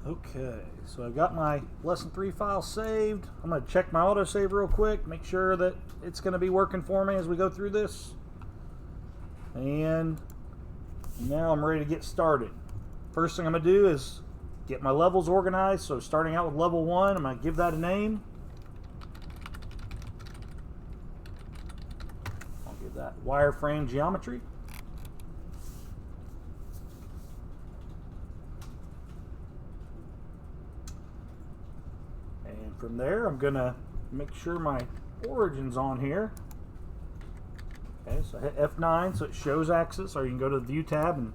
Okay, so I've got my lesson 3 file saved. I'm going to check my autosave real quick, make sure that it's going to be working for me as we go through this. And now I'm ready to get started. First thing I'm going to do is get my levels organized. So starting out with level 1, I'm going to give that a name. I'll give that wireframe geometry. From there, I'm going to make sure my origin's on here. Okay, so I hit F9 so it shows axis, or you can go to the View tab and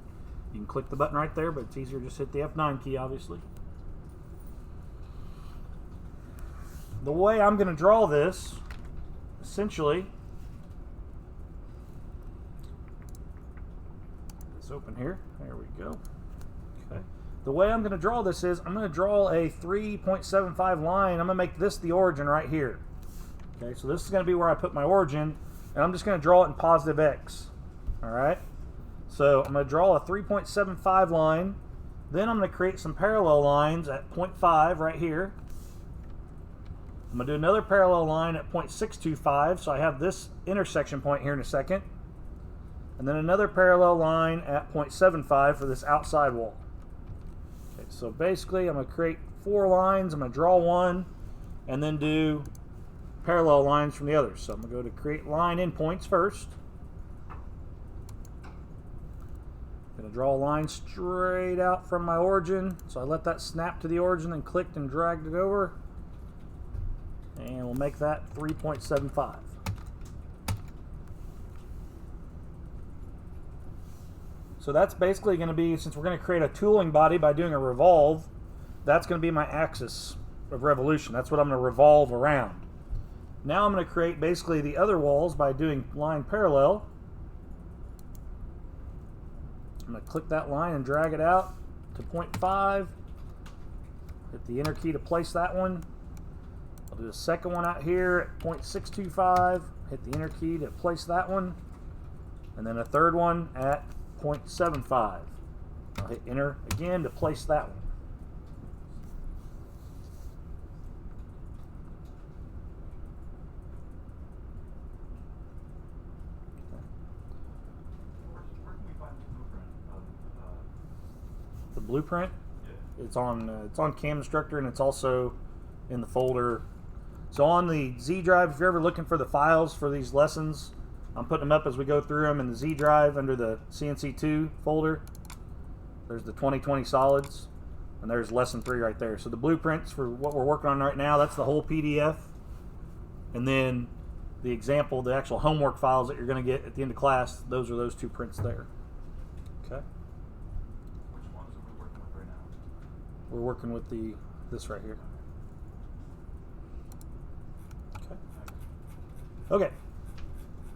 you can click the button right there, but it's easier to just hit the F9 key, obviously. The way I'm going to draw this, essentially, let's open here. There we go. Okay. The way I'm going to draw this is I'm going to draw a 3.75 line. I'm going to make this the origin right here. Okay, so this is going to be where I put my origin, and I'm just going to draw it in positive X. All right, so I'm going to draw a 3.75 line. Then I'm going to create some parallel lines at 0.5 right here. I'm going to do another parallel line at 0.625, so I have this intersection point here in a second. And then another parallel line at 0.75 for this outside wall. So basically, I'm going to create 4 lines. I'm going to draw one and then do parallel lines from the others. So I'm going to go to create line endpoints first. I'm going to draw a line straight out from my origin. So I let that snap to the origin and clicked and dragged it over. And we'll make that 3.75. So that's basically going to be, since we're going to create a tooling body by doing a revolve, that's going to be my axis of revolution. That's what I'm going to revolve around. Now I'm going to create basically the other walls by doing line parallel. I'm going to click that line and drag it out to 0.5. Hit the enter key to place that one. I'll do a second one out here at 0.625. Hit the enter key to place that one. And then a third one at 0.75. I'll hit enter again to place that one. The blueprint? Yeah. It's on Cam Instructor, and it's also in the folder. So on the Z drive, if you're ever looking for the files for these lessons, I'm putting them up as we go through them in the Z drive under the CNC2 folder. There's the 2020 solids, and there's lesson 3 right there. So the blueprints for what we're working on right now, that's the whole PDF. And then the example, the actual homework files that you're going to get at the end of class, those are those 2 prints there. Okay. Which ones are we working with right now? We're working with this right here. Okay. Okay.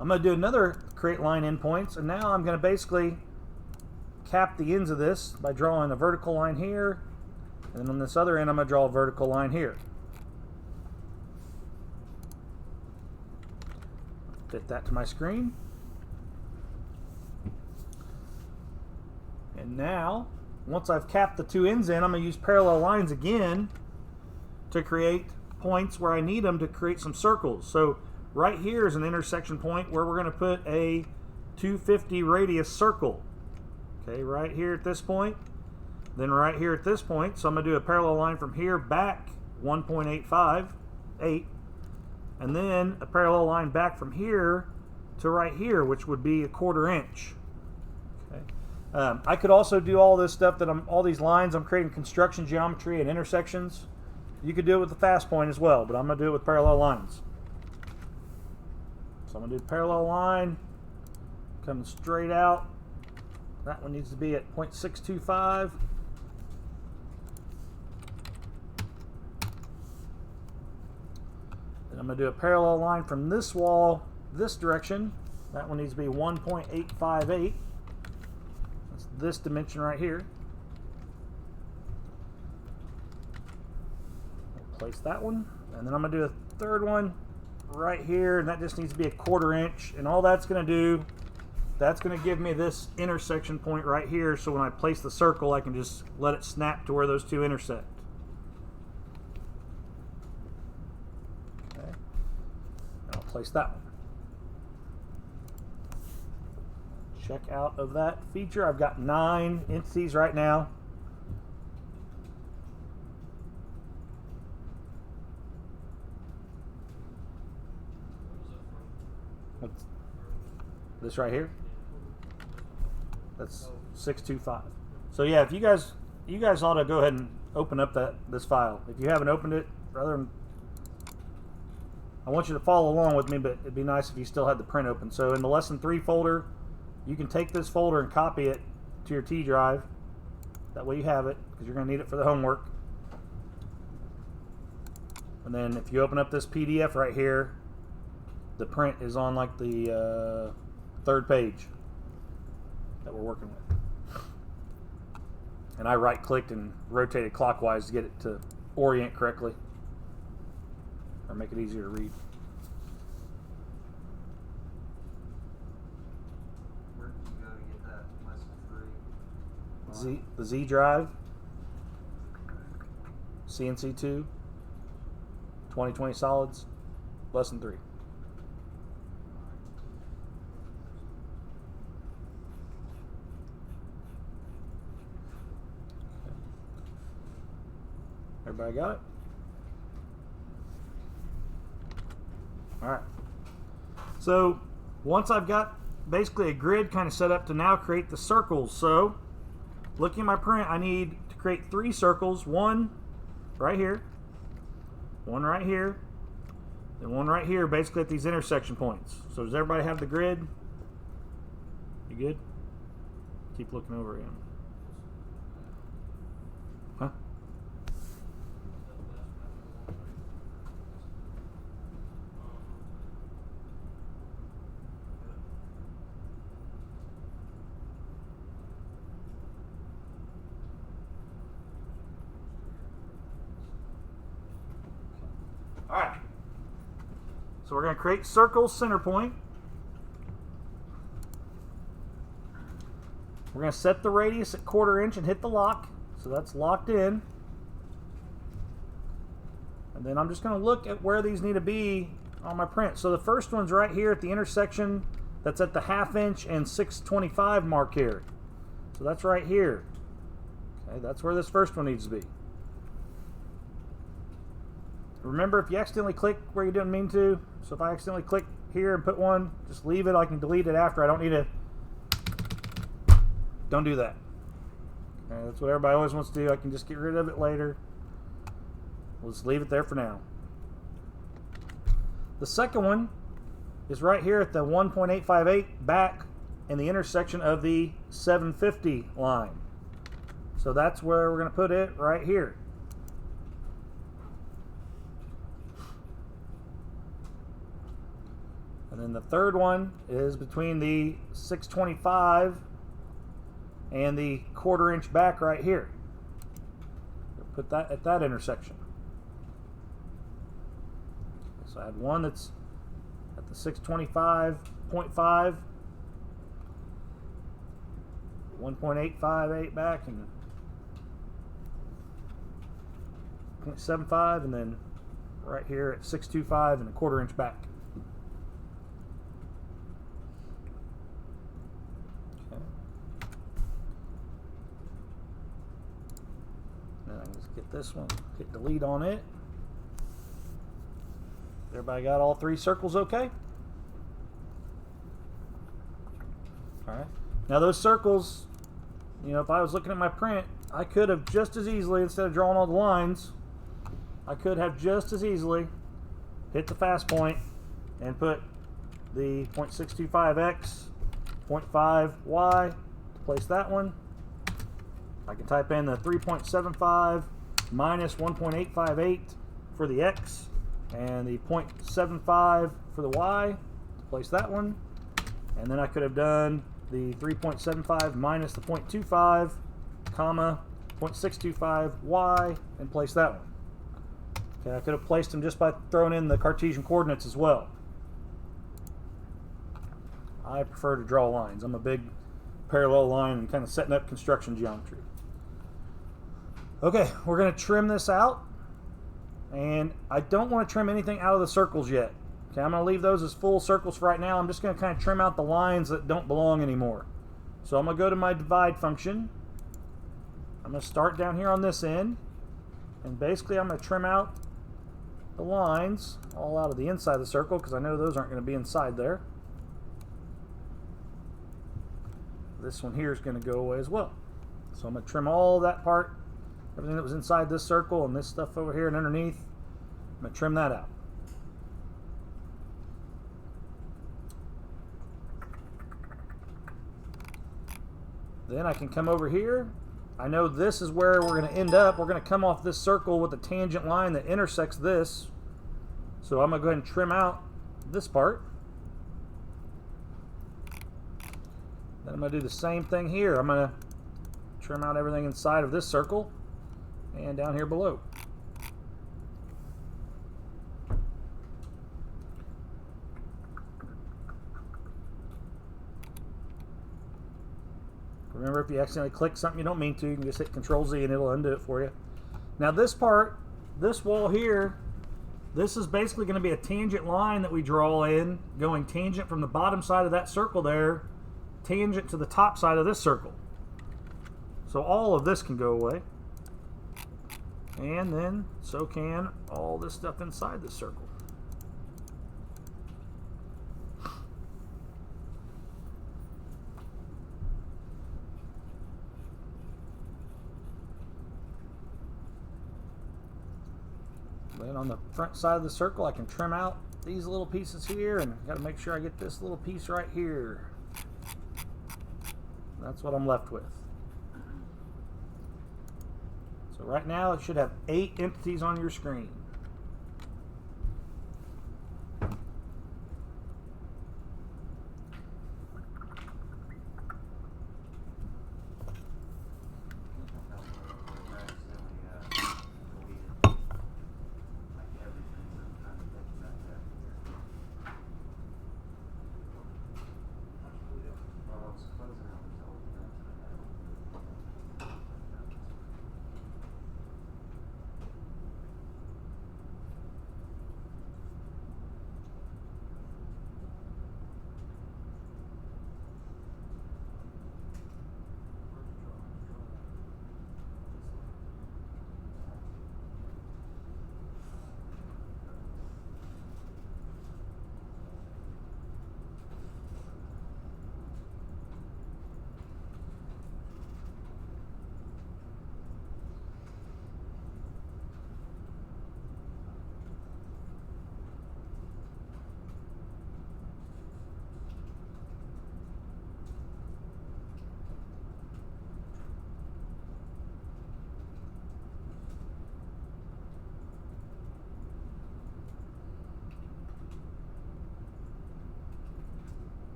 I'm going to do another create line endpoints, and now I'm going to basically cap the ends of this by drawing a vertical line here, and then on this other end I'm going to draw a vertical line here. Fit that to my screen. And now, once I've capped the 2 ends in, I'm going to use parallel lines again to create points where I need them to create some circles. So right here is an intersection point where we're going to put a 250 radius circle. Okay, right here at this point, then right here at this point. So I'm going to do a parallel line from here back 1.858, and then a parallel line back from here to right here, which would be a 1/4 inch. Okay. I could also do all this stuff all these lines. I'm creating construction geometry and intersections. You could do it with the fast point as well, but I'm going to do it with parallel lines. So I'm going to do parallel line, coming straight out. That one needs to be at 0.625. Then I'm going to do a parallel line from this wall, this direction. That one needs to be 1.858. That's this dimension right here. I'll place that one. And then I'm going to do a third one right here, and that just needs to be a 1/4 inch, and all that's going to do that's going to give me this intersection point right here, so when I place the circle, I can just let it snap to where those two intersect. Okay. And I'll place that one. Check out of that feature. I've got 9 entities right now. What's this right here? That's 625. So yeah, if you guys ought to go ahead and open up this file. If you haven't opened it, I want you to follow along with me, but it'd be nice if you still had the print open. So in the lesson 3 folder, you can take this folder and copy it to your T drive. That way you have it, because you're going to need it for the homework. And then if you open up this PDF right here, the print is on like the 3rd page that we're working with. And I right-clicked and rotated clockwise to get it to orient correctly, or make it easier to read. Where did you go to get that lesson 3? The Z drive, CNC 2, 2020 solids, lesson 3. Everybody got it? Alright. So, once I've got basically a grid kind of set up to now create the circles. So, looking at my print, I need to create 3 circles. One right here, one right here, and one right here, basically at these intersection points. So does everybody have the grid? You good? Keep looking over again. Huh? Alright, so we're going to create circle center point. We're going to set the radius at 1/4 inch and hit the lock. So that's locked in. And then I'm just going to look at where these need to be on my print. So the first one's right here at the intersection that's at the 1/2 inch and 625 mark here. So that's right here. Okay, that's where this first one needs to be. Remember, if you accidentally click where you didn't mean to, so if I accidentally click here and put one, just leave it. I can delete it after. I don't need to. Don't do that. Okay, that's what everybody always wants to do. I can just get rid of it later. We'll just leave it there for now. The second one is right here at the 1.858 back in the intersection of the 750 line. So that's where we're going to put it, right here. And then the third one is between the 625 and the 1/4 inch back right here. We'll put that at that intersection. So I had one that's at the 625.5, 1.858 back, and 0.75, and then right here at 625 and a 1/4 inch back. Get this one, hit delete on it. Everybody got all 3 circles okay? Alright. Now those circles, you know, if I was looking at my print, I could have just as easily, instead of drawing all the lines, I could have just as easily hit the fast point and put the 0.625x, 0.5y to place that one. I can type in the 3.75 minus 1.858 for the x, and the 0.75 for the y to place that one. And then I could have done the 3.75 minus the 0.25 comma 0.625y and place that one. Okay, I could have placed them just by throwing in the Cartesian coordinates as well. I prefer to draw lines. I'm a big parallel line and kind of setting up construction geometry. Okay, we're going to trim this out. And I don't want to trim anything out of the circles yet. Okay, I'm going to leave those as full circles for right now. I'm just going to kind of trim out the lines that don't belong anymore. So I'm going to go to my divide function. I'm going to start down here on this end. And basically I'm going to trim out the lines all out of the inside of the circle because I know those aren't going to be inside there. This one here is going to go away as well. So I'm going to trim all that part, everything that was inside this circle and this stuff over here and underneath. I'm going to trim that out. Then I can come over here. I know this is where we're going to end up. We're going to come off this circle with a tangent line that intersects this. So I'm going to go ahead and trim out this part. Then I'm going to do the same thing here. I'm going to trim out everything inside of this circle and down here below. Remember, if you accidentally click something you don't mean to, you can just hit Control-Z and it'll undo it for you. Now this part, this wall here, this is basically going to be a tangent line that we draw in, going tangent from the bottom side of that circle there, tangent to the top side of this circle. So all of this can go away. And then, so can all this stuff inside the circle. Then on the front side of the circle, I can trim out these little pieces here, and got to make sure I get this little piece right here. That's what I'm left with. So right now it should have 8 entities on your screen.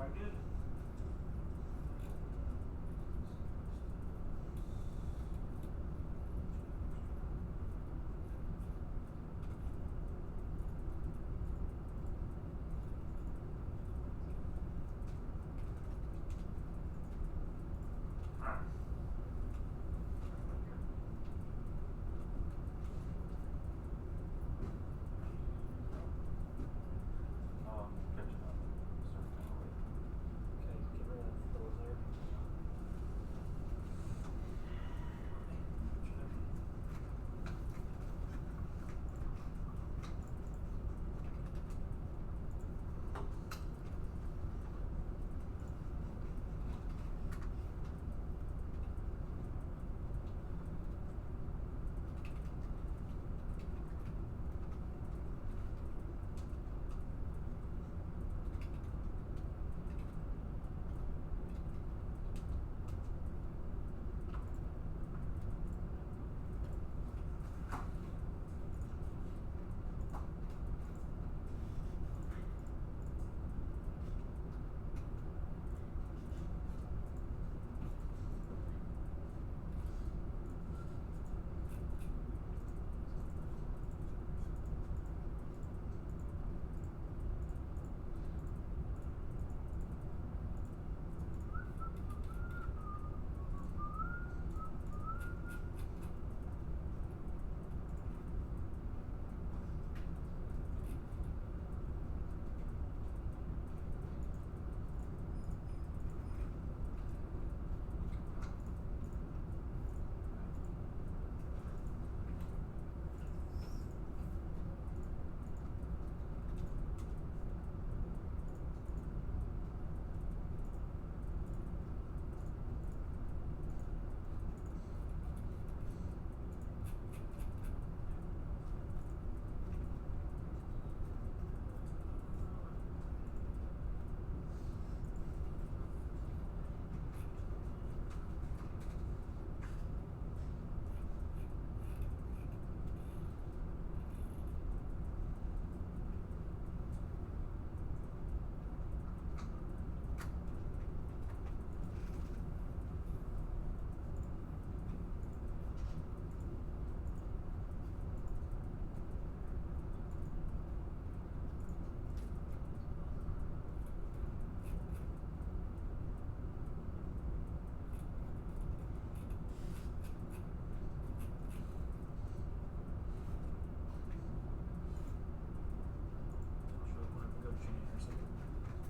Everybody good? Catching up. Starting kind of late. Okay, get rid of that fill there.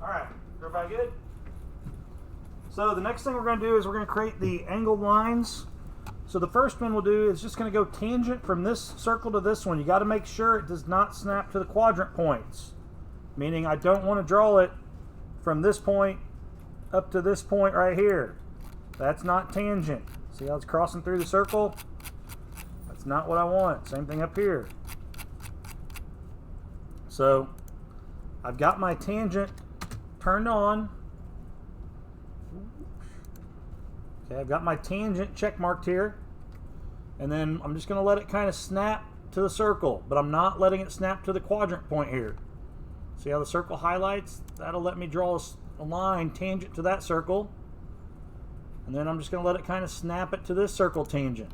Alright, everybody good? So the next thing we're going to do is we're going to create the angled lines. So the first one we'll do is just going to go tangent from this circle to this one. You got to make sure it does not snap to the quadrant points. Meaning I don't want to draw it from this point up to this point right here. That's not tangent. See how it's crossing through the circle? That's not what I want. Same thing up here. So I've got my tangent turned on. Okay, I've got my tangent check marked here. And then I'm just going to let it kind of snap to the circle, but I'm not letting it snap to the quadrant point here. See how the circle highlights? That'll let me draw a line tangent to that circle. And then I'm just going to let it kind of snap it to this circle tangent.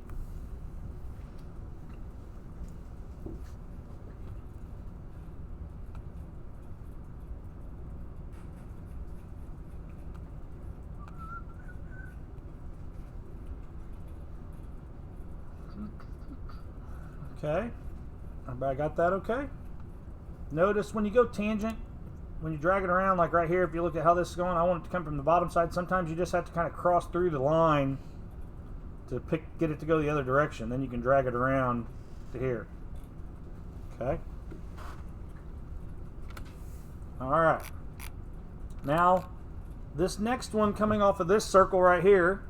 Okay, everybody got that okay? Notice when you go tangent, when you drag it around, like right here, if you look at how this is going, I want it to come from the bottom side. Sometimes you just have to kind of cross through the line to get it to go the other direction. Then you can drag it around to here. Okay? Alright. Now, this next one coming off of this circle right here,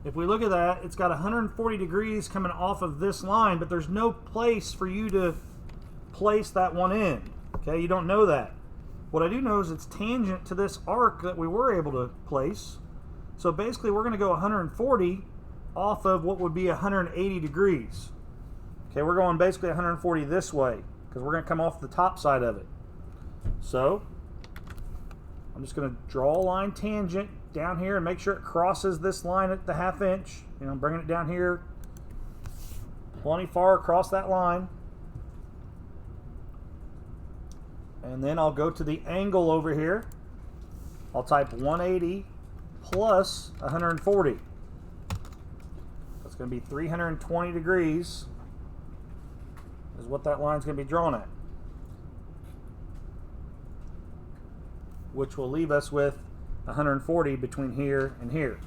if we look at that, it's got 140 degrees coming off of this line, but there's no place for you to place that one in. Okay, you don't know that. What I do know is it's tangent to this arc that we were able to place. So basically we're going to go 140 off of what would be 180 degrees. Okay, we're going basically 140 this way because we're going to come off the top side of it. So I'm just going to draw a line tangent down here and make sure it crosses this line at the 1/2 inch. You know, I'm bringing it down here plenty far across that line. And then I'll go to the angle over here. I'll type 180 plus 140. That's going to be 320 degrees is what that line's going to be drawn at, which will leave us with 140 between here and here.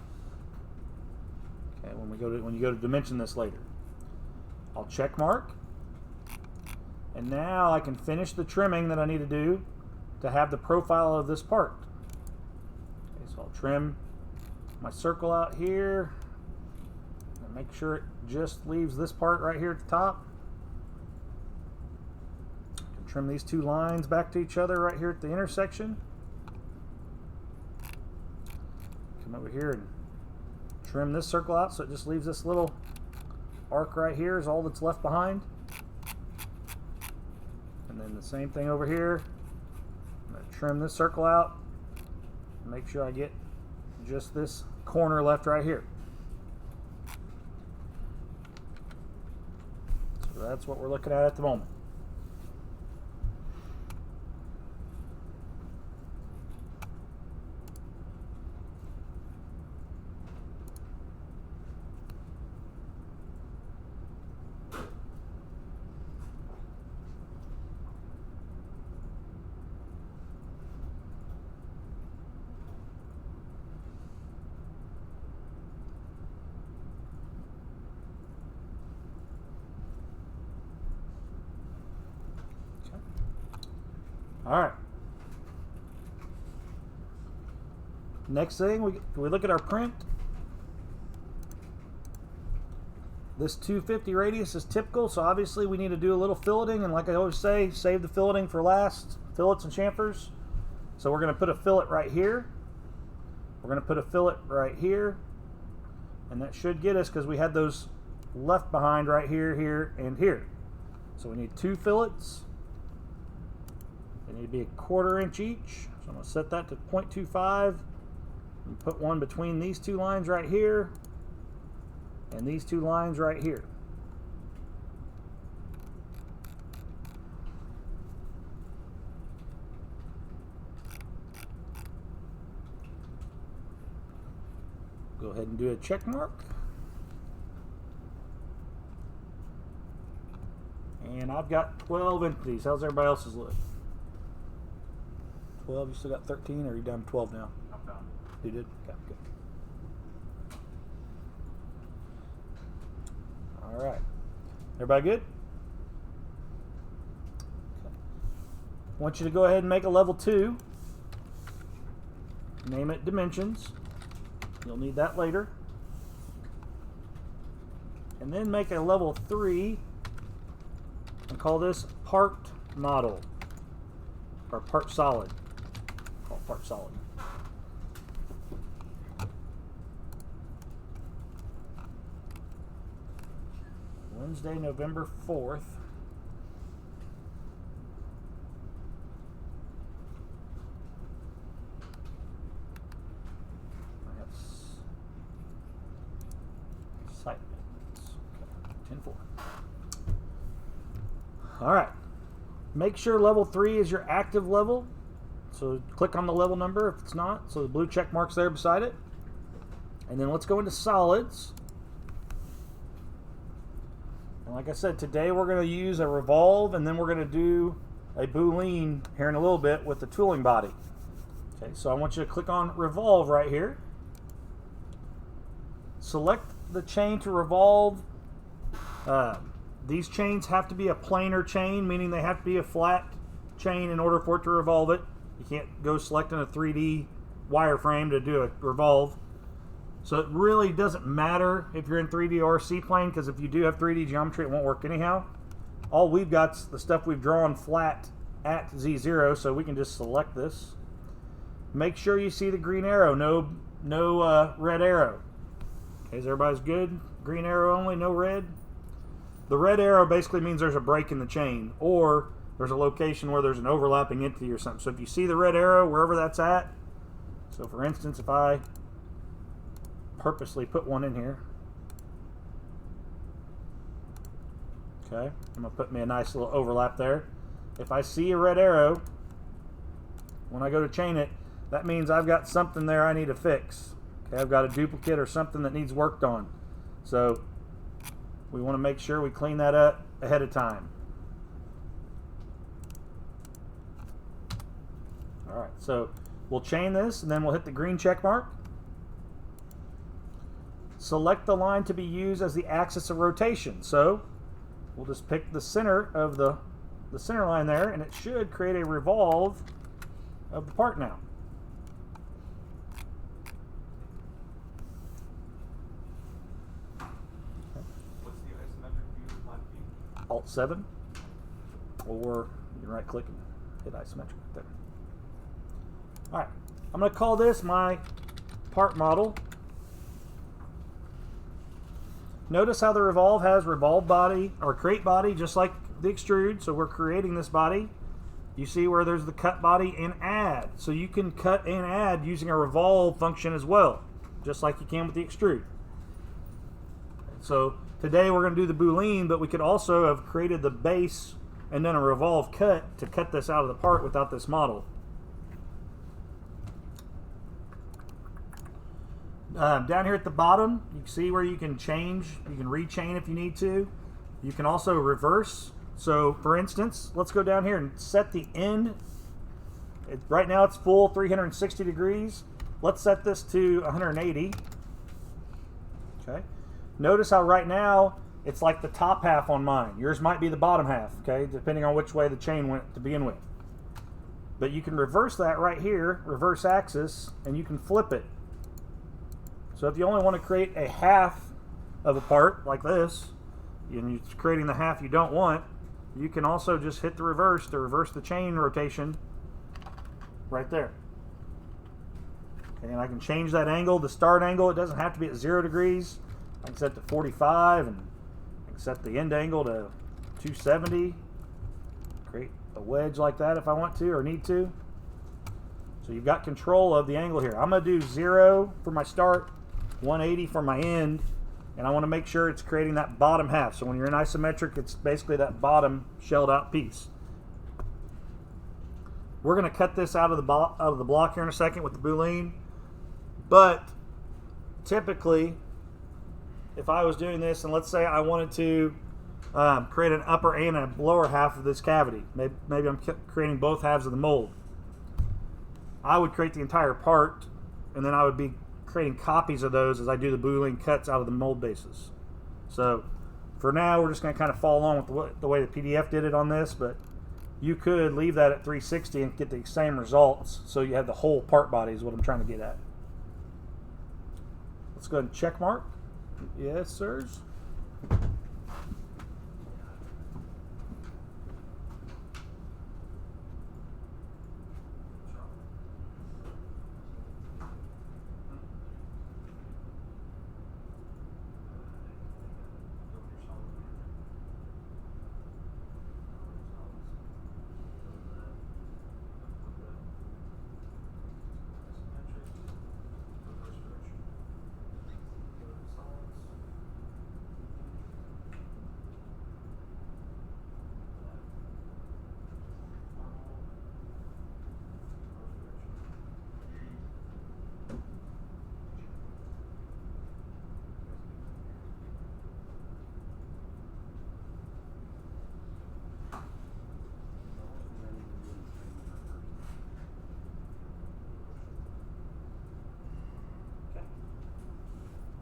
Okay, when you go to dimension this later, I'll check mark, and now I can finish the trimming that I need to do to have the profile of this part. Okay, so I'll trim my circle out here and make sure it just leaves this part right here at the top. Trim these two lines back to each other right here at the intersection. Come over here and trim this circle out so it just leaves this little arc right here is all that's left behind. And then the same thing over here. I'm going to trim this circle out and make sure I get just this corner left right here. So that's what we're looking at the moment. All right. Next thing, we look at our print. This 250 radius is typical, so obviously we need to do a little filleting, and like I always say, save the filleting for last, fillets and chamfers. So we're going to put a fillet right here. We're going to put a fillet right here, and that should get us, because we had those left behind right here, here, and here. So we need 2 fillets. They need to be 1/4 inch each. So I'm going to set that to 0.25 and put one between these 2 lines right here and these 2 lines right here. Go ahead and do a check mark. And I've got 12 entities. How's everybody else's look? 12, you still got 13, or are you down to 12 now? I'm done. You did? Okay, good. All right. Everybody good? Okay. I want you to go ahead and make a level 2. Name it dimensions. You'll need that later. And then make a level 3 and call this part model, or part solid. Call it part solid. Wednesday, November 4th. I have site minutes. Okay, 10-4. All right. Make sure level 3 is your active level. So click on the level number if it's not. So the blue check mark's there beside it. And then let's go into solids. And like I said, today we're going to use a revolve, and then we're going to do a boolean here in a little bit with the tooling body. Okay, so I want you to click on revolve right here. Select the chain to revolve. These chains have to be a planar chain, meaning they have to be a flat chain in order for it to revolve it. You can't go selecting a 3D wireframe to do a revolve. So it really doesn't matter if you're in 3D or C-plane, because if you do have 3D geometry, it won't work anyhow. All we've got's the stuff we've drawn flat at Z0, so we can just select this. Make sure you see the green arrow, no red arrow. Okay, is everybody's good? Green arrow only, no red? The red arrow basically means there's a break in the chain, or there's a location where there's an overlapping entity or something. So if you see the red arrow, wherever that's at, so for instance, if I purposely put one in here, okay, I'm going to put me a nice little overlap there. If I see a red arrow, when I go to chain it, that means I've got something there I need to fix. Okay, I've got a duplicate or something that needs worked on. So we want to make sure we clean that up ahead of time. All right, so we'll chain this and then we'll hit the green check mark. Select the line to be used as the axis of rotation. So we'll just pick the center of the center line there, and it should create a revolve of the part now. What's the isometric view of line key? Alt 7, or you can right click and hit isometric right there. All right, I'm going to call this my part model. Notice how the revolve has revolve body or create body just like the extrude, so we're creating this body. You see where there's the cut body and add. So you can cut and add using a revolve function as well, just like you can with the extrude. So today we're going to do the boolean, but we could also have created the base and then a revolve cut to cut this out of the part without this model. Down here at the bottom, you can see where you can change. You can rechain if you need to. You can also reverse. So for instance, let's go down here and set the end. Right now it's full 360 degrees. Let's set this to 180. Okay. Notice how right now it's like the top half on mine. Yours might be the bottom half, okay, depending on which way the chain went to begin with. But you can reverse that right here, reverse axis, and you can flip it. So if you only want to create a half of a part like this, and you're creating the half you don't want, you can also just hit the reverse to reverse the chain rotation right there. Okay, and I can change that angle, the start angle. It doesn't have to be at 0 degrees. I can set to 45, and I can set the end angle to 270. Create a wedge like that if I want to or need to. So you've got control of the angle here. I'm going to do 0 for my start, 180 for my end, and I want to make sure it's creating that bottom half. So when you're in isometric, it's basically that bottom shelled out piece. We're going to cut this out of the block here in a second with the boolean, but typically if I was doing this, and let's say I wanted to create an upper and a lower half of this cavity, maybe I'm creating both halves of the mold, I would create the entire part, and then I would be creating copies of those as I do the boolean cuts out of the mold bases. So for now, we're just going to kind of follow along with the way the PDF did it on this, but you could leave that at 360 and get the same results, so you have the whole part body is what I'm trying to get at. Let's go ahead and check mark. Yes, sirs.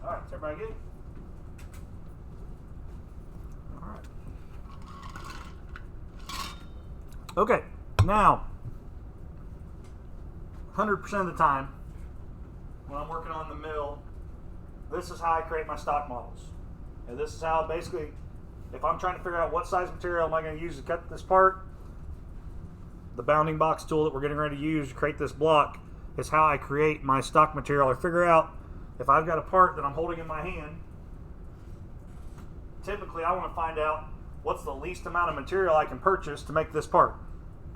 All right, is everybody good? All right. Okay, now, 100% of the time, when I'm working on the mill, this is how I create my stock models. And this is how basically, if I'm trying to figure out what size material am I going to use to cut this part, the bounding box tool that we're getting ready to use to create this block is how I create my stock material. I figure out if I've got a part that I'm holding in my hand, typically I want to find out what's the least amount of material I can purchase to make this part,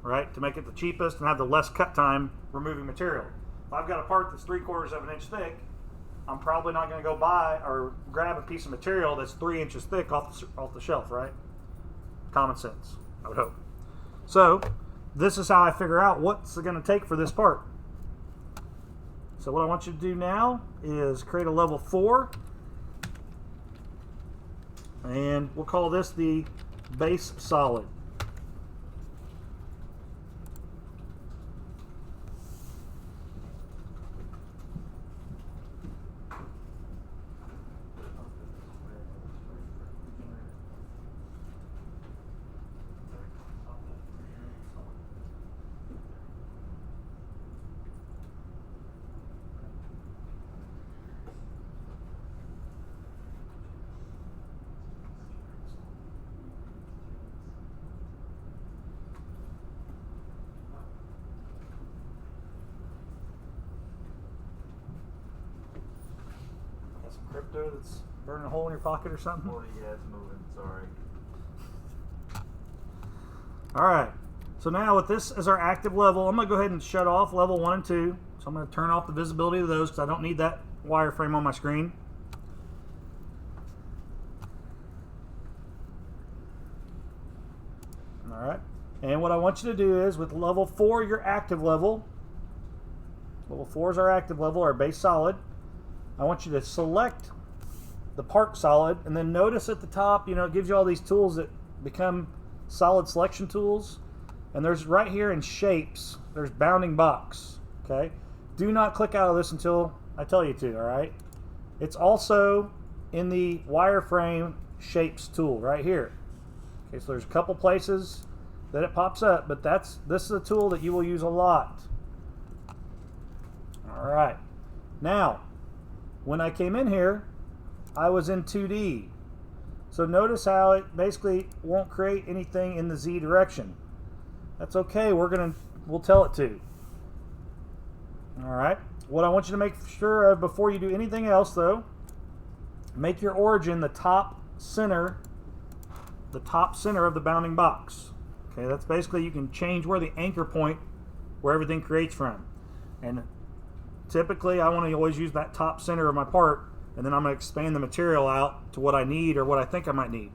right? To make it the cheapest and have the less cut time removing material. If I've got a part that's 3/4 of an inch thick, I'm probably not going to go buy or grab a piece of material that's 3 inches thick off the shelf, right? Common sense, I would hope. So this is how I figure out what's it going to take for this part. So what I want you to do now is create a level 4, and we'll call this the base solid. Crypto that's burning a hole in your pocket or something? Oh, yeah, it's moving. Sorry. Alright, so now with this as our active level, I'm going to go ahead and shut off level 1 and 2. So I'm going to turn off the visibility of those because I don't need that wireframe on my screen. Alright, and what I want you to do is with level 4, your active level, level 4 is our active level, our base solid. I want you to select the part solid, and then notice at the top, it gives you all these tools that become solid selection tools. And there's right here in shapes, there's bounding box. Okay, do not click out of this until I tell you to. All right, it's also in the wireframe shapes tool right here. Okay, so there's a couple places that it pops up, but this is a tool that you will use a lot. All right, now when I came in here, I was in 2D. So notice how it basically won't create anything in the Z direction. That's okay, we'll tell it to. All right, what I want you to make sure of before you do anything else though, make your origin the top center of the bounding box. Okay, that's basically, you can change where the anchor point, where everything creates from. And typically, I want to always use that top center of my part, and then I'm going to expand the material out to what I need or what I think I might need.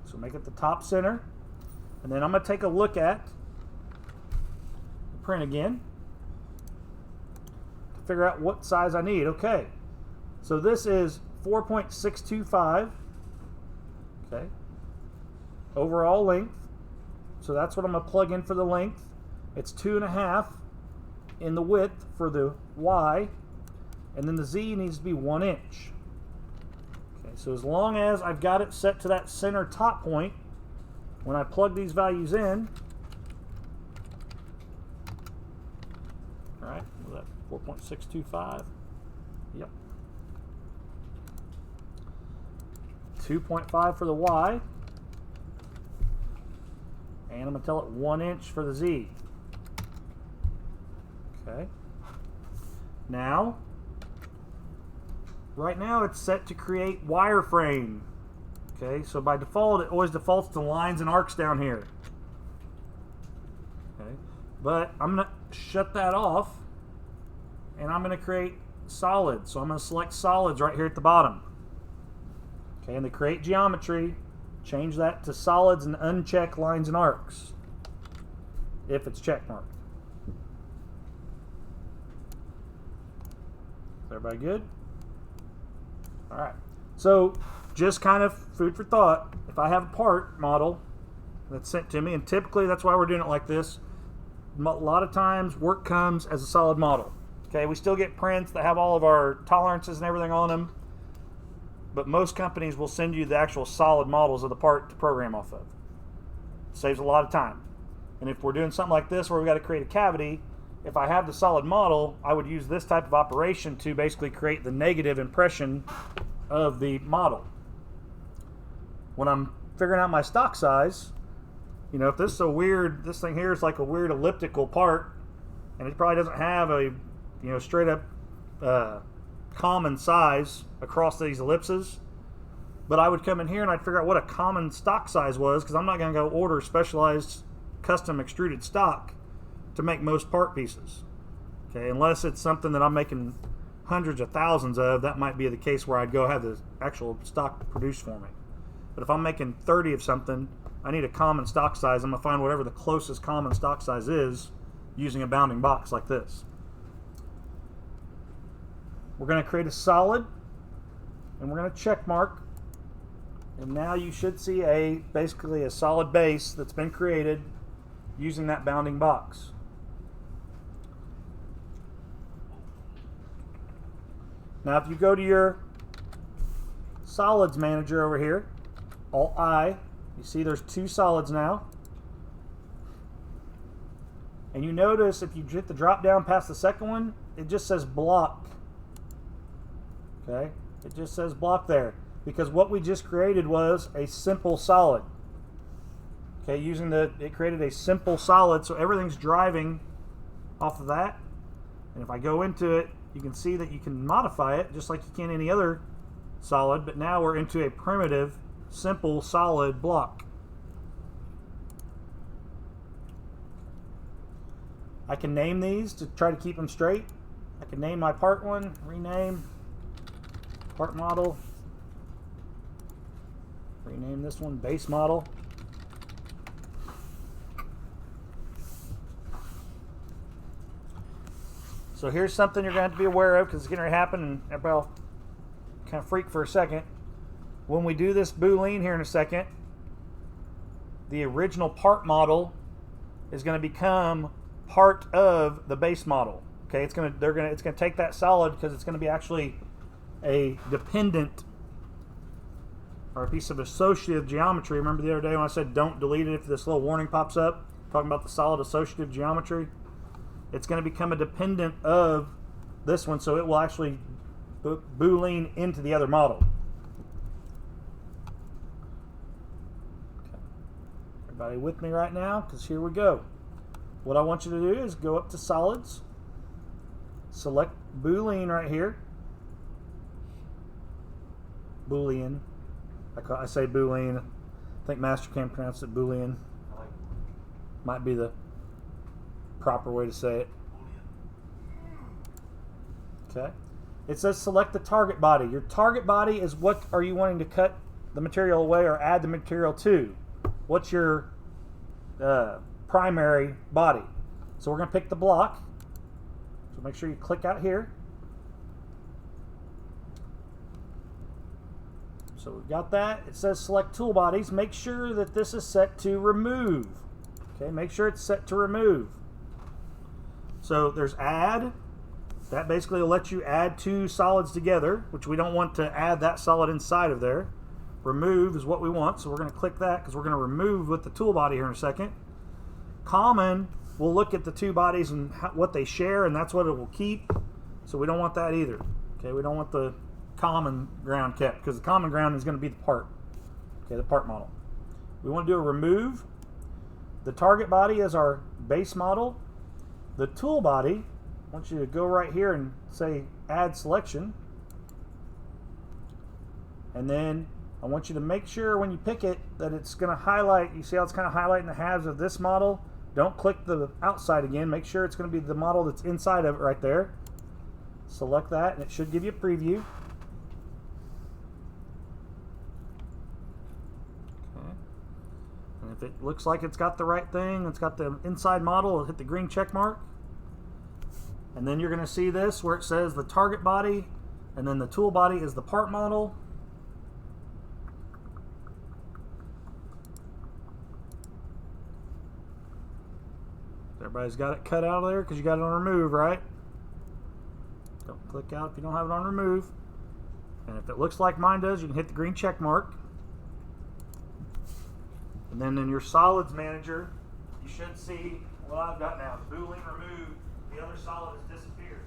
So make it the top center, and then I'm going to take a look at the print again to figure out what size I need. Okay, so this is 4.625. Okay, overall length. So that's what I'm going to plug in for the length. It's 2.5 in the width for the Y, and then the Z needs to be 1 inch. Okay, so as long as I've got it set to that center top point, when I plug these values in, all right, was that 4.625? Yep. 2.5 for the Y, and I'm going to tell it 1 inch for the Z. Okay. Now, right now it's set to create wireframe. Okay, so by default it always defaults to lines and arcs down here. Okay, but I'm going to shut that off, and I'm going to create solids. So I'm going to select solids right here at the bottom. Okay, and the create geometry, change that to solids and uncheck lines and arcs if it's checkmarked. Is everybody good? All right. So just kind of food for thought. If I have a part model that's sent to me, and typically that's why we're doing it like this, a lot of times work comes as a solid model. Okay, we still get prints that have all of our tolerances and everything on them, but most companies will send you the actual solid models of the part to program off of. It saves a lot of time. And if we're doing something like this where we've got to create a cavity, if I have the solid model, I would use this type of operation to basically create the negative impression of the model. When I'm figuring out my stock size, if this thing here is like a weird elliptical part, and it probably doesn't have a, straight up common size across these ellipses, But I would come in here and I'd figure out what a common stock size was, because I'm not going to go order specialized custom extruded stock to make most part pieces. Okay, unless it's something that I'm making hundreds of thousands of, that might be the case where I'd go have the actual stock produced for me. But if I'm making 30 of something, I need a common stock size. I'm going to find whatever the closest common stock size is using a bounding box like this. We're going to create a solid, and we're going to check mark. And now you should see basically a solid base that's been created using that bounding box. Now if you go to your solids manager over here, Alt-I, you see there's two solids now. And you notice if you hit the drop down past the second one, it just says block. Okay, it just says block there, because what we just created was a simple solid. Okay, it created a simple solid, so everything's driving off of that. And if I go into it, you can see that you can modify it just like you can any other solid, but now we're into a primitive, simple, solid block. I can name these to try to keep them straight. I can name my part one, rename, part model, rename this one base model. So here's something you're going to have to be aware of, because it's going to happen, and everybody will kind of freak for a second. When we do this boolean here in a second, the original part model is going to become part of the base model. Okay, it's going to take that solid, because it's going to be actually a dependent or a piece of associative geometry. Remember the other day when I said don't delete it if this little warning pops up, talking about the solid associative geometry? It's going to become a dependent of this one, so it will actually boolean into the other model. Okay. Everybody with me right now? Because here we go. What I want you to do is go up to solids, select boolean right here. Boolean. I say boolean. I think Master can pronounce it boolean. Might be the proper way to say it. Okay. It says select the target body. Your target body is what are you wanting to cut the material away or add the material to. What's your primary body? So we're going to pick the block. So make sure you click out here. So we've got that. It says select tool bodies. Make sure that this is set to remove. Okay, make sure it's set to remove. So there's add. That basically will let you add two solids together, which we don't want to add that solid inside of there. Remove is what we want, so we're going to click that because we're going to remove with the tool body here in a second. Common, we'll look at the two bodies and what they share, and that's what it will keep. So we don't want that either. Okay, we don't want the common ground kept, because the common ground is going to be the part. Okay, the part model. We want to do a remove. The target body is our base model. The tool body, I want you to go right here and say add selection. And then I want you to make sure when you pick it that it's going to highlight. You see how it's kind of highlighting the halves of this model? Don't click the outside again. Make sure it's going to be the model that's inside of it right there. Select that and it should give you a preview. Okay. And if it looks like it's got the right thing, it's got the inside model, it'll hit the green check mark. And then you're going to see this where it says the target body and then the tool body is the part model. Everybody's got it cut out of there because you got it on remove, right? Don't click out if you don't have it on remove. And if it looks like mine does, you can hit the green check mark. And then in your solids manager, you should see what I've got now. The boolean removed, the other solid has disappeared.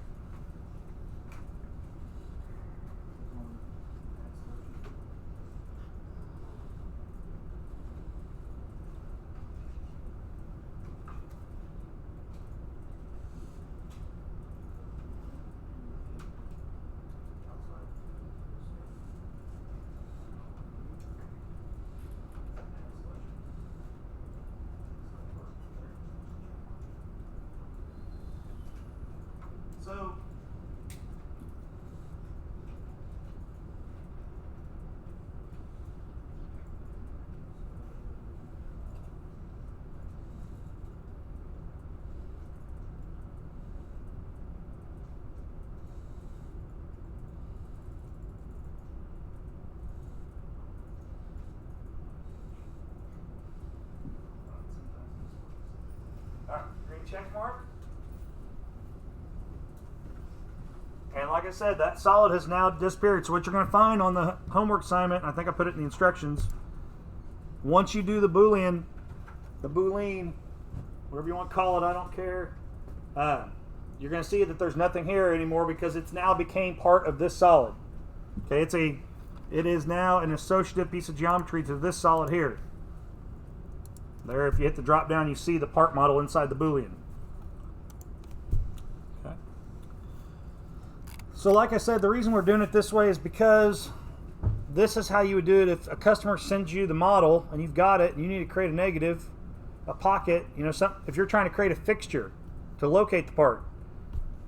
check mark. And like I said, that solid has now disappeared. So what you're going to find on the homework assignment, I think I put it in the instructions, once you do the Boolean, whatever you want to call it, I don't care, you're going to see that there's nothing here anymore because it's now became part of this solid. Okay, it is now an associative piece of geometry to this solid here. There, if you hit the drop down, you see the part model inside the Boolean. Okay. So like I said, the reason we're doing it this way is because this is how you would do it if a customer sends you the model and you've got it and you need to create a negative, a pocket, if you're trying to create a fixture to locate the part.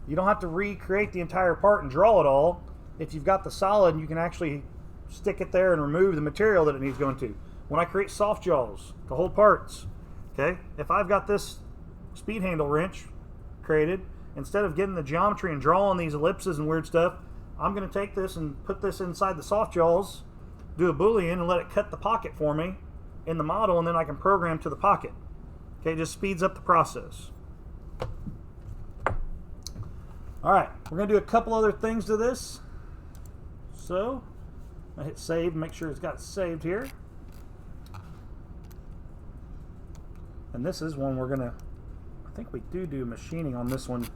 You don't have to recreate the entire part and draw it all. If you've got the solid, you can actually stick it there and remove the material that it needs going to. When I create soft jaws to hold parts, okay, if I've got this speed handle wrench created, instead of getting the geometry and drawing these ellipses and weird stuff, I'm going to take this and put this inside the soft jaws, do a Boolean, and let it cut the pocket for me in the model, and then I can program to the pocket. Okay, it just speeds up the process. All right, we're going to do a couple other things to this. So, I hit save and make sure it's got saved here. And this is one we're going to, I think we do machining on this one.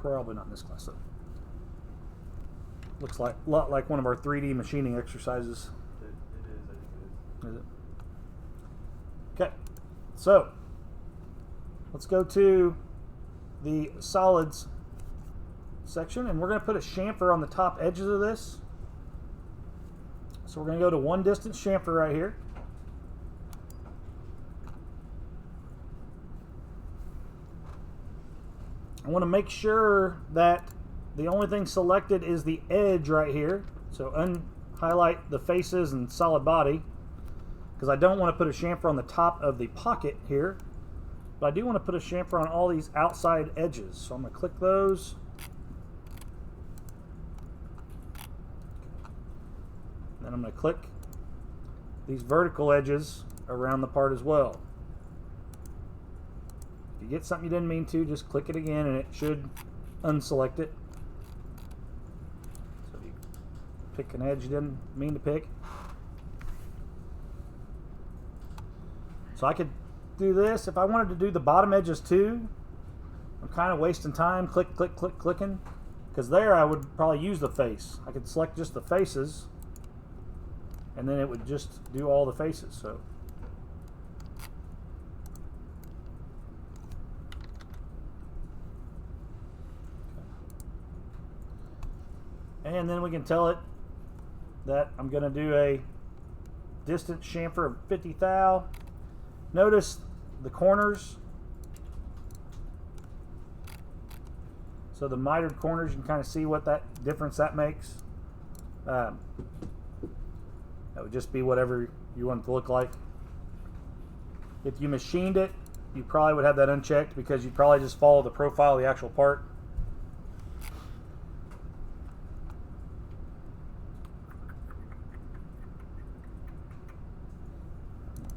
Probably not in this class though. Looks like a lot like one of our 3D machining exercises. It is, I think it is. Is it? Okay, so let's go to the solids section, and we're going to put a chamfer on the top edges of this. So we're going to go to one distance chamfer right here. I want to make sure that the only thing selected is the edge right here. So unhighlight the faces and solid body, because I don't want to put a chamfer on the top of the pocket here, but I do want to put a chamfer on all these outside edges. So I'm going to click those. Then I'm going to click these vertical edges around the part as well. If you get something you didn't mean to, just click it again and it should unselect it. So if you pick an edge you didn't mean to pick. So I could do this. If I wanted to do the bottom edges too, I'm kind of wasting time clicking, because there I would probably use the face. I could select just the faces and then it would just do all the faces. So and then we can tell it that I'm going to do a distance chamfer of 50 thou. Notice the corners. So the mitered corners, you can kind of see what that difference that makes. That would just be whatever you want it to look like. If you machined it, you probably would have that unchecked because you'd probably just follow the profile of the actual part.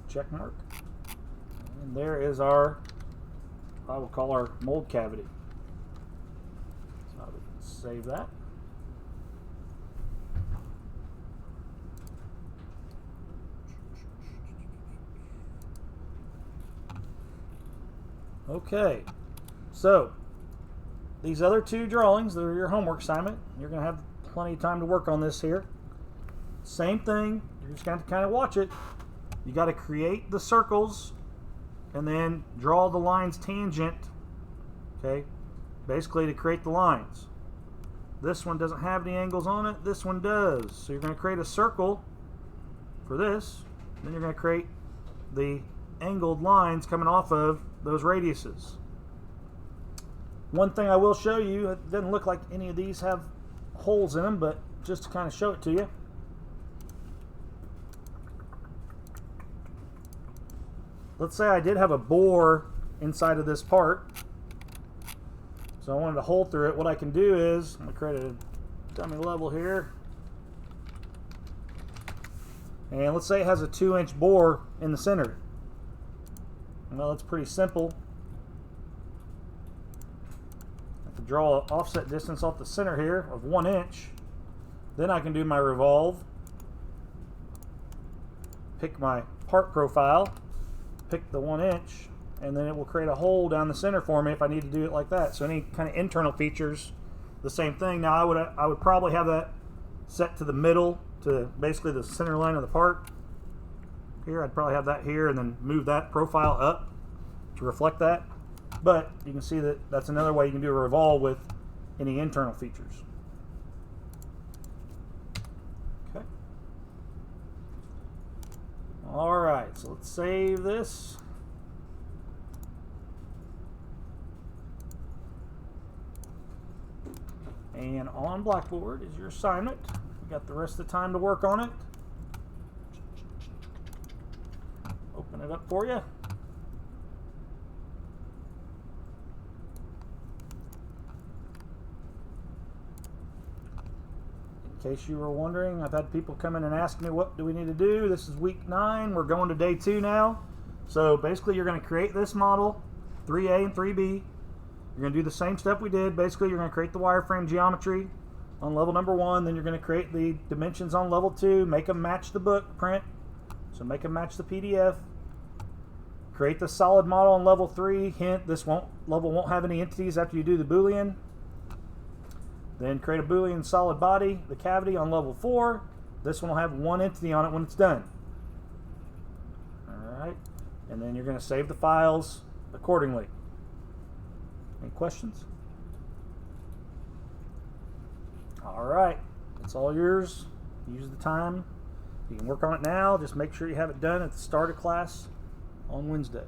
Check mark. And there is our, I will call our mold cavity. So we can save that. Okay, so these other two drawings, they're your homework assignment. You're going to have plenty of time to work on this here. Same thing, you're just going to kind of watch it. You got to create the circles and then draw the lines tangent, okay, basically to create the lines. This one doesn't have any angles on it, this one does. So you're going to create a circle for this, then you're going to create the angled lines coming off of those radiuses. One thing I will show you, it doesn't look like any of these have holes in them, but just to kind of show it to you. Let's say I did have a bore inside of this part, so I wanted a hole through it. What I can do is, I'm going to create a dummy level here, and let's say it has a 2-inch bore in the center. Well, it's pretty simple. I have to draw an offset distance off the center here of 1 inch. Then I can do my revolve. Pick my part profile. Pick the 1 inch. And then it will create a hole down the center for me if I need to do it like that. So any kind of internal features, the same thing. Now I would probably have that set to the middle, to basically the center line of the part. Here, I'd probably have that here and then move that profile up to reflect that. But you can see that that's another way you can do a revolve with any internal features. Okay. All right, so let's save this. And on Blackboard is your assignment. You got the rest of the time to work on it. Open it up for you. In case you were wondering, I've had people come in and ask me, what do we need to do? This is week 9. We're going to day 2 now. So basically, you're going to create this model, 3A and 3B. You're going to do the same step we did. Basically, you're going to create the wireframe geometry on level number 1. Then you're going to create the dimensions on level 2. Make them match the book print. So make them match the PDF. Create the solid model on level 3. Hint, this level won't have any entities after you do the Boolean. Then create a Boolean solid body, the cavity on level 4. This one will have 1 entity on it when it's done. Alright. And then you're going to save the files accordingly. Any questions? Alright. It's all yours. Use the time. You can work on it now. Just make sure you have it done at the start of class on Wednesday.